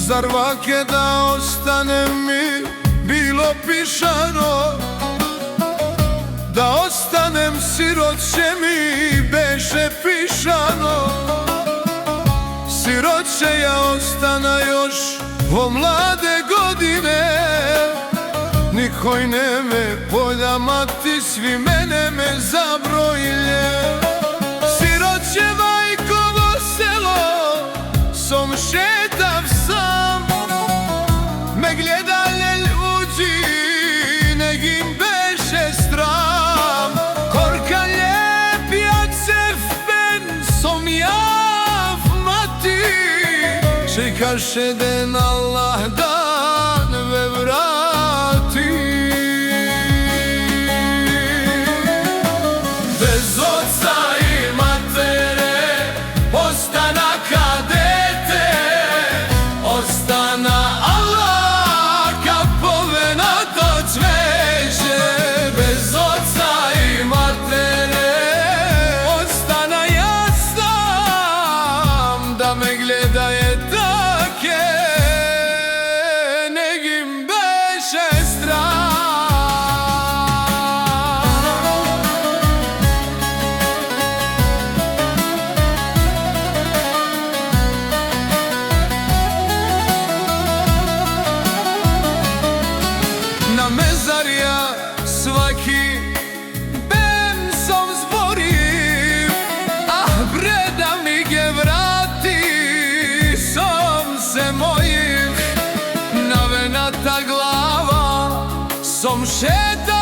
Zar vake da ostane mi bilo pišano, da ostanem siroće mi beše pišano. Siroće ja ostana još vo mlade godine, nikoj neme polja mati, svi mene me zabrojilje. Siroće majkovo selo, som šetav sam, me gledalje ljudi, nek im beše stram. Korka ljepja cefen, som jav mati, čekaše den Allah dan ve vrati. Bez oca i matere, ostanaka dete, ostana Allah ka povena to cveće. Bez oca i matere, ostana ja sam, da me gledaje take, nek im beše stran. Na mezarja svaki ben som zborim, bre da mi ge vrati som se mojih. Navenata glava som šeta